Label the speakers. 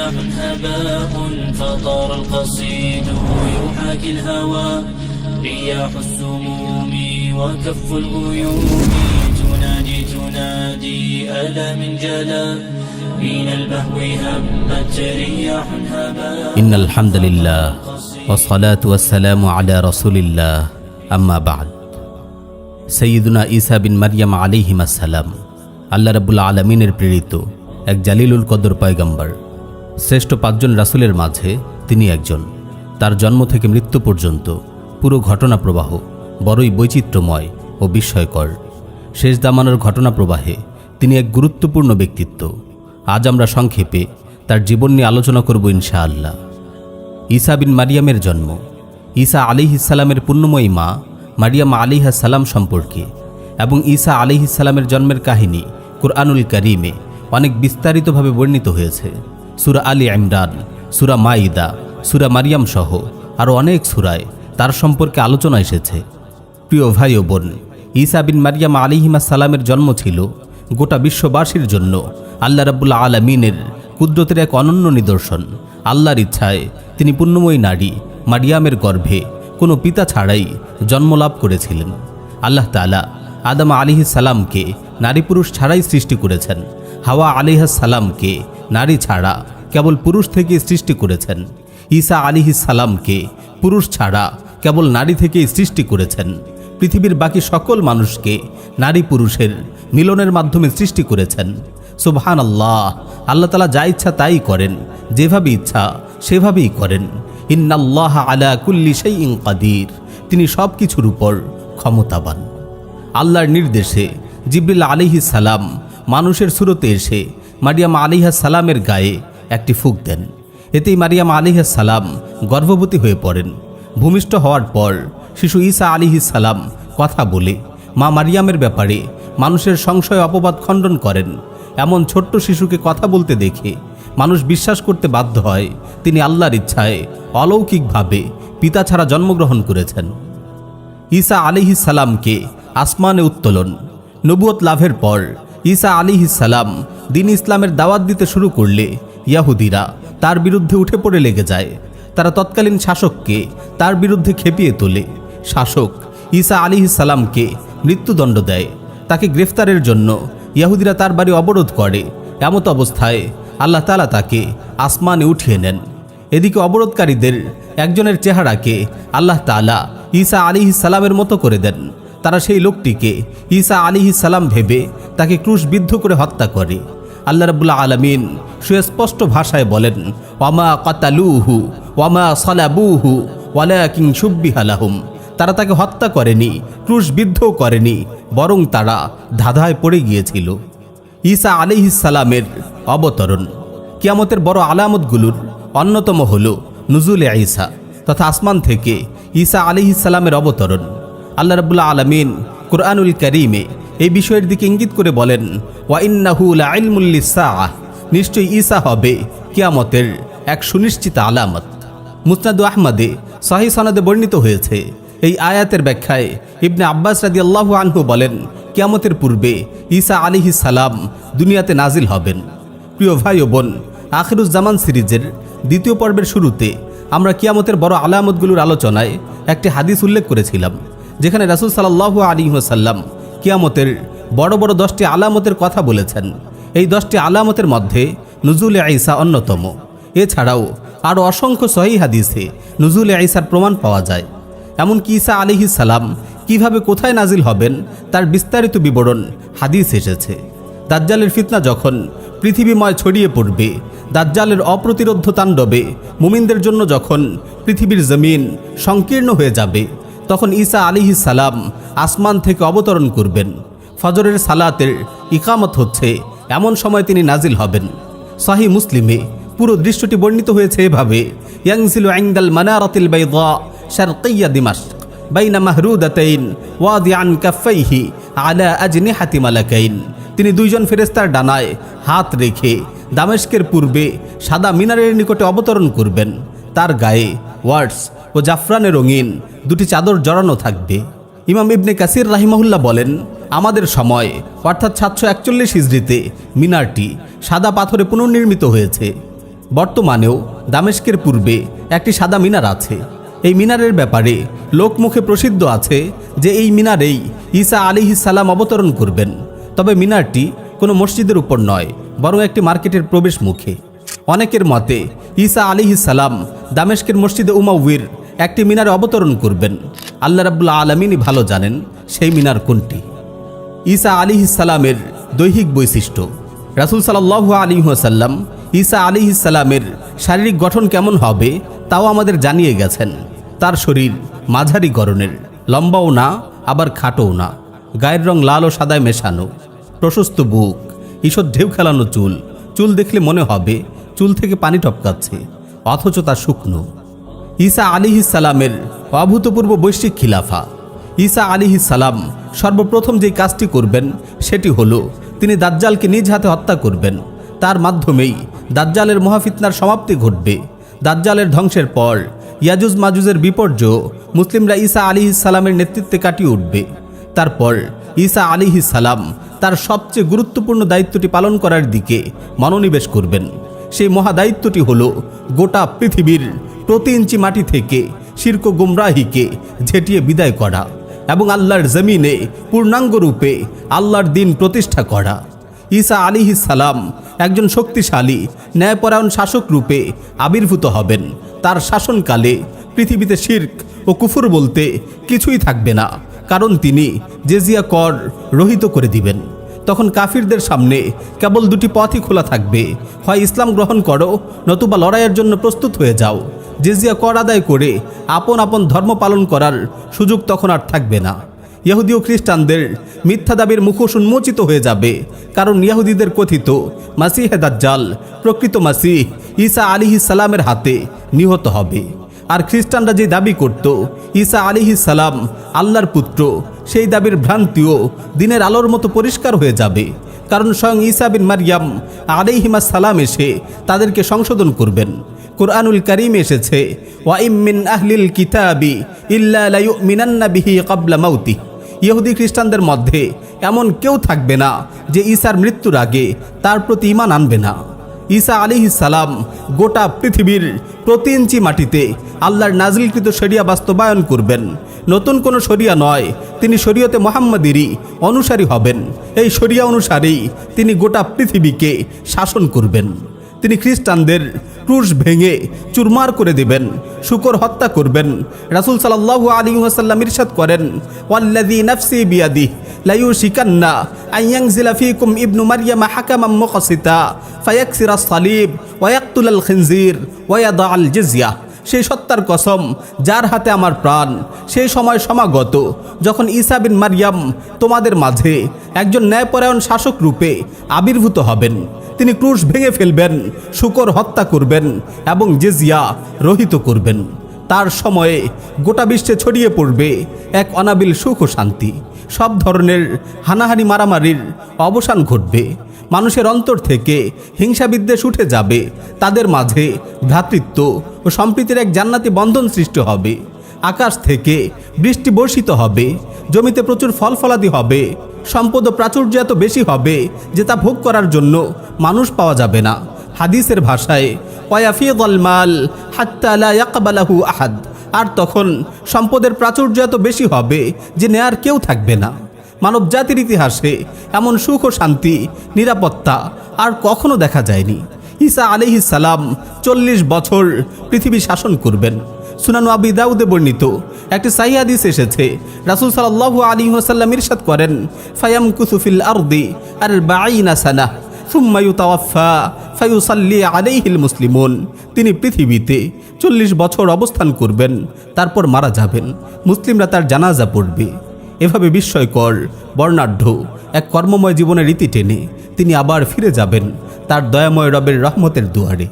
Speaker 1: رياح هباء فطار القصيد يحاكي الهوى رياح السموم وكف الغيوم تنادي ألا من جلا من البهو همت رياح هباء
Speaker 2: إن الحمد لله والصلاة والسلام على رسول الله أما بعد সৈয়দুনা ঈসা বিন মারিয়াম আলাইহিস সালাম আল্লাহ রাব্বুল আলামিনের প্রেরিত এক জালিলুল কদর পয়গম্বর। শ্রেষ্ঠ পাঁচজন রাসূলের মাঝে তিনি একজন। তার জন্ম থেকে মৃত্যু পর্যন্ত পুরো ঘটনা প্রবাহ বড়ই বৈচিত্র্যময় ও বিস্ময়কর। শেষ জামানার ঘটনা প্রবাহে তিনি এক গুরুত্বপূর্ণ ব্যক্তিত্ব। আজ আমরা সংক্ষেপে তার জীবন নিয়ে আলোচনা করব ইনশাআল্লাহ। ঈসা বিন মারিয়ামের জন্ম। ঈসা আলাইহিস সালামের পুণ্যময়ী মা মারিয়াম আলাইহিস সালাম সম্পর্কে এবং ঈসা আলাইহিস সালামের জন্মের কাহিনী কুরআনুল কারীমে অনেক বিস্তারিতভাবে বর্ণিত হয়েছে। সূরা আলী ইমরান, সূরা মাইদা, সূরা মারিয়াম সহ আরও অনেক সূরায় তার সম্পর্কে আলোচনা এসেছে। প্রিয় ভাই ও বোন, ঈসা বিন মারিয়াম আলাইহিস সালামের জন্ম ছিল গোটা বিশ্ববাসীর জন্য আল্লাহ রাব্বুল আলামিনের কুদরতের এক অনন্য নিদর্শন। আল্লাহর ইচ্ছায় তিনি পুণ্যময়ী নারী মারিয়ামের গর্ভে কোনো পিতা ছাড়াই জন্মলাভ করেছিলেন। আল্লাহ তাআলা আদম আলাইহিস সালামকে নারী পুরুষ ছাড়াই সৃষ্টি করেছেন। হাওয়া আলাইহিস সালামকে নারী ছাড়া কেবল পুরুষ থেকে সৃষ্টি করেছেন। ঈসা আলাইহিস সালামকে পুরুষ ছাড়া কেবল নারী থেকেই সৃষ্টি করেছেন। পৃথিবীর বাকি সকল মানুষকে নারী পুরুষের মিলনের মাধ্যমে সৃষ্টি করেছেন। সুবহানাল্লাহ, আল্লাহ তাআলা যা ইচ্ছা তাই করেন, যেভাবে ইচ্ছা সেভাবেই করেন। ইন্নাল্লাহা আলা কুল্লি শাইইন কাদির, তিনি সব কিছুর উপর ক্ষমতাবান। আল্লাহর নির্দেশে জিবরিল আলাইহিস সালাম মানুষের সুরতে এসে মারিয়াম আলাইহিস সালামের গায়ে একটি ফুঁক দেন। এতেই মারিয়াম আলাইহিস সালাম গর্ভবতী হয়ে পড়েন। ভূমিষ্ঠ হওয়ার পর শিশু ঈসা আলাইহিস সালাম কথা বলে মা মারিয়ামের ব্যাপারে মানুষের সংশয় অপবাদ খণ্ডন করেন। এমন ছোট্ট শিশুকে কথা বলতে দেখে মানুষ বিশ্বাস করতে বাধ্য হয় তিনি আল্লাহর ইচ্ছায় অলৌকিকভাবে পিতা ছাড়া জন্মগ্রহণ করেছেন। ঈসা আলাইহিস সালামকে আসমানে উত্তোলন। নবুয়ত লাভের পর ঈসা আলাইহিস সালাম দ্বীন ইসলামের দাওয়াত দিতে শুরু করলে ইয়াহুদিরা তার বিরুদ্ধে উঠে পড়ে লেগে যায়। তারা তৎকালীন শাসককে তার বিরুদ্ধে খেপিয়ে তোলে। শাসক ঈসা আলাইহিস সালামকে মৃত্যুদণ্ড দেয়। তাকে গ্রেফতারের জন্য ইয়াহুদিরা তার বাড়ি অবরোধ করে। এমত অবস্থায় আল্লাহ তাআলা তাকে আসমানে উঠিয়ে নেন। এদিকে অবরোধকারীদের একজনের চেহারাকে আল্লাহ তাআলা ঈসা আলাইহিস সালামের মতো করে দেন। তারা সেই লোকটিকে ঈসা আলাইহিস সালাম ভেবে তাকে ক্রুশবিদ্ধ করে হত্যা করে। আল্লাহ রাব্বুল আলামিন সুস্পষ্ট ভাষায় বলেন, ওয়ামা কাতালুহু ওয়ামা সালাবুহু ওয়ালাকিন শুব্বিহা লাহুম। তারা তাকে হত্যা করেনি, ক্রুশবিদ্ধও করেনি, বরং তারা ধাঁধায় পড়ে গিয়েছিল। ঈসা আলাইহিস সালামের অবতরণ। কিয়ামতের বড় আলামতগুলোর অন্যতম হল নুজুলে ঈসা তথা আসমান থেকে ঈসা আলাইহিস সালামের অবতরণ। আল্লাহ রাব্বুল আলামিন কুরআনুল কারীমে এই বিষয়ের দিকে ইঙ্গিত করে বলেন, ওয়া ইন্নাহু লাইলমুল লিসসাআহ, নিশ্চয়ই ঈসা হবে কিয়ামতের এক সুনিশ্চিত আলামত। মুসনাদ আহমদে সহিহ সনদে বর্ণিত হয়েছে। এই আয়াতের ব্যাখ্যায় ইবনে আব্বাস রাদিয়াল্লাহু আনহু বলেন, কিয়ামতের পূর্বে ঈসা আলাইহিস সালাম দুনিয়াতে নাজিল হবেন। প্রিয় ভাই ও বোন, আখিরুজ্জামান সিরিজের দ্বিতীয় পর্বের শুরুতে আমরা কিয়ামতের বড় আলামতগুলোর আলোচনায় একটি হাদিস উল্লেখ করেছিলাম, যেখানে রাসূল সাল্লাল্লাহু আলাইহি ওয়াসাল্লাম কিয়ামতের বড় বড় 10টি আলামতের কথা বলেছেন। এই 10টি আলামতের মধ্যে নুজুলে ঈসা অন্যতম। এছাড়াও আরও অসংখ্য সহিহ হাদিসে নুজুলে ঈসার প্রমাণ পাওয়া যায়। এমনকি ঈসা আলাইহিস সালাম কিভাবে কোথায় নাজিল হবেন তার বিস্তারিত বিবরণ হাদিস এসেছে। দাজ্জালের ফিতনা যখন পৃথিবীময় ছড়িয়ে পড়বে, দাজ্জালের অপ্রতিরোধ্য তাণ্ডবে মুমিনদের জন্য যখন পৃথিবীর জমিন সংকীর্ণ হয়ে যাবে, তখন ঈসা আলাইহিস সালাম আসমান থেকে অবতরণ করবেন। ফজরের সালাতের ইকামত হচ্ছে এমন সময় তিনি নাজিল হবেন। সহিহ মুসলিমে পুরো দৃশ্যটি বর্ণিত হয়েছে এভাবে, ইয়ানজিলু ইনদাল মানারাতিল বাইদা শারকিয়্যা দিমাশক বাইনা মাহরুদাতাইন ওয়াদিআন কাফাইহি আলা আজনিহাতি মালাকাইন। তিনি দুইজন ফেরেশতার ডানায় হাত রেখে দামেস্কের পূর্বে সাদা মিনারের নিকটে অবতরণ করবেন। তার গায়ে ওয়ার্ডস ও জাফরানে রঙিন দুটি চাদর জড়ানো থাকবে। ইমাম ইবনে কাসির রাহিমাহুল্লাহ বলেন, আমাদের সময় অর্থাৎ 741 হিজরিতে মিনারটি সাদা পাথরে পুনর্নির্মিত হয়েছে। বর্তমানেও দামেস্কের পূর্বে একটি সাদা মিনার আছে। এই মিনারের ব্যাপারে লোকমুখে প্রসিদ্ধ আছে যে এই মিনারেই ঈসা আলাইহিস সালাম অবতরণ করবেন। তবে মিনারটি কোনো মসজিদের উপর নয়, বরং একটি মার্কেটের প্রবেশ মুখে। অনেকের মতে ঈসা আলাইহিস সালাম দামেস্কের মসজিদে উমাউয়ির একটি মিনারে অবতরণ করবেন। আল্লাহ রাব্বুল আলামিনই ভালো জানেন সেই মিনার কোনটি। ঈসা আলাইহিস সালামের দৈহিক বৈশিষ্ট্য। রাসূল সাল্লাল্লাহু আলাইহি ওয়াসাল্লাম ঈসা আলাইহিস সালামের শারীরিক গঠন কেমন হবে তাও আমাদের জানিয়ে গেছেন। তার শরীর মাঝারি গড়নের, লম্বাও না আবার খাটোও না, গায়ের রং লাল ও সাদায় মেশানো, প্রশস্ত বুক, ঈষৎ ঢেউ খেলানো চুল। চুল দেখলে মনে হবে চুল থেকে পানি টপকাচ্ছে, অথচ তা শুকনো। ঈসা আলাইহিস সালামের অভূতপূর্ব বৈশ্বিক খিলাফা। ঈসা আলাইহিস সালাম সর্বপ্রথম যেই কাজটি করবেন সেটি হলো তিনি দাজ্জালকে নিজ হাতে হত্যা করবেন। তার মাধ্যমেই দাজ্জালের মহাফিতনার সমাপ্তি ঘটবে। দাজ্জালের ধ্বংসের পর ইয়াজুজ মাজুজের বিপর্যয় মুসলিমরা ঈসা আলাইহিস সালামের নেতৃত্বে কাটিয়ে উঠবে। তারপর ঈসা আলাইহিস সালাম তার সবচেয়ে গুরুত্বপূর্ণ দায়িত্বটি পালন করার দিকে মনোনিবেশ করবেন। সেই মহাদায়িত্বটি হলো গোটা পৃথিবীর প্রতি ইঞ্চি মাটি থেকে শিরক ও গুমরাহিকে ঝেঁটিয়ে বিদায় করা এবং আল্লাহর জমিনে পূর্ণাঙ্গ রূপে আল্লাহর দ্বীন প্রতিষ্ঠা করা। ঈসা আলাইহিস সালাম একজন শক্তিশালী ন্যায়পরায়ণ শাসক রূপে আবির্ভূত হবেন। তার শাসনকালে পৃথিবীতে শিরক ও কুফর বলতে কিছুই থাকবে না, কারণ তিনি জিজিয়া কর রহিত করে দিবেন। তখন কাফিরদের সামনে কেবল দুটি পথই খোলা থাকবে, হয় ইসলাম গ্রহণ করো নতুবা লড়াইয়ের জন্য প্রস্তুত হয়ে যাও। জিজিয়া কর আদায় করে আপন আপন ধর্ম পালন করার সুযোগ তখন আর থাকবে না। ইহুদি ও খ্রিস্টানদের মিথ্যা দাবির মুখোশ উন্মোচিত হয়ে যাবে, কারণ ইহুদিদের কথিত মাসিহে দাজ্জাল প্রকৃত মাসিহ ঈসা আলাইহিস সালামের হাতে নিহত হবে। আর খ্রিস্টানরা যে দাবি করত ঈসা আলাইহিস সালাম আল্লাহর পুত্র, সেই দাবির ভ্রান্তিও দিনের আলোর মতো পরিষ্কার হয়ে যাবে, কারণ স্বয়ং ঈসা বিন মারইয়াম আলাইহিস সালাম এসে তাদেরকে সংশোধন করবেন। কুরআনুল কারীমে এসেছে, ওয়া ইম মিন আহলিল কিতাবি ইল্লা লা ইউমিনান্না বিহি ক্বাবলা মাউতিহি। ইহুদি খ্রিস্টানদের মধ্যে এমন কেউ থাকবে না যে ঈসার মৃত্যুর আগে তার প্রতি ঈমান আনবে না। ঈসা আলাইহিস সালাম গোটা পৃথিবীর প্রতি ইঞ্চি মাটিতে আল্লাহর নাজিলকৃত শরিয়া বাস্তবায়ন করবেন। নতুন কোনো শরিয়া নয়, তিনি শরীয়তে মুহাম্মাদিরই অনুসারী হবেন। এই শরিয়া অনুসারেই তিনি গোটা পৃথিবীকে শাসন করবেন। তিনি খ্রিস্টানদের ক্রুশ ভেঙে চুরমার করে দেবেন, শুকর হত্যা করবেন। রাসূল সাল্লাল্লাহু আলাইহি ওয়াসাল্লাম ইরশাদ করেন, ওয়াল্লাযী নাফসি বিয়াদিহি লা ইউশিকান্না আন ইয়ানজিলা ফীকুম ইবনু মারইয়াম হাকামান মুকসিতা ফায়াকসিরাস সালিব ওয়া ইয়াকতুলাল খিনজির ওয়া ইয়াদাআল জিজিয়া। সেই সত্তার কসম যার হাতে আমার প্রাণ, সেই সময় সমাগত যখন ঈসা বিন মারইয়াম তোমাদের মাঝে একজন ন্যায়পরায়ণ শাসক রূপে আবির্ভূত হবেন। তিনি ক্রুশ ভেঙে ফেলবেন, শুকর হত্যা করবেন এবং জিজিয়া রহিত করবেন। তার সময়ে গোটা বিশ্বে ছড়িয়ে পড়বে এক অনাবিল সুখ ও শান্তি। সব ধরনের হানাহানি মারামারির অবসান ঘটবে। মানুষের অন্তর থেকে হিংসা বিদ্বেষ উঠে যাবে। তাদের মাঝে ভ্রাতৃত্ব ও সম্প্রীতির এক জান্নাতি বন্ধন সৃষ্টি হবে। আকাশ থেকে বৃষ্টি বর্ষিত হবে, জমিতে প্রচুর ফল ফলাদি হবে, সম্পদ ও প্রাচুর্য এত বেশি হবে যে তা ভোগ করার জন্য মানুষ পাওয়া যাবে না। হাদিসের ভাষায় ওয়ায়াফিদাল মাল হাত্তা লা ইয়াকবালাহু আহাদ। আর তখন সম্পদের প্রাচুর্য এত বেশি হবে যে নেয়ার কেউ থাকবে না। মানব জাতির ইতিহাসে এমন সুখ ও শান্তি, নিরাপত্তা আর কখনো দেখা যায়নি। ঈসা আলাইহিস সালাম 40 বছর পৃথিবী শাসন করবেন। সুনান আবি দাউদে বর্ণিত একটি সহিহ হাদিস এসেছে, রাসূল সাল্লাল্লাহু আলাইহি ওয়াসাল্লাম ইরশাদ করেন, ফায়ামকুসু ফিল আরদি 40 সানাহ সুম্মা ইউতাওয়াফা ফায়ুসাল্লি আলাইহিল মুসলিমুন। তিনি পৃথিবীতে 40 বছর অবস্থান করবেন, তারপর মারা যাবেন, মুসলিমরা তার জানাজা পড়বে। এভাবে বিস্ময়কর বর্ণাঢ্য এক কর্মময় জীবনের রীতি টেনে তিনি আবার ফিরে যাবেন তার দয়াময় রবের রহমতের দুয়ারে।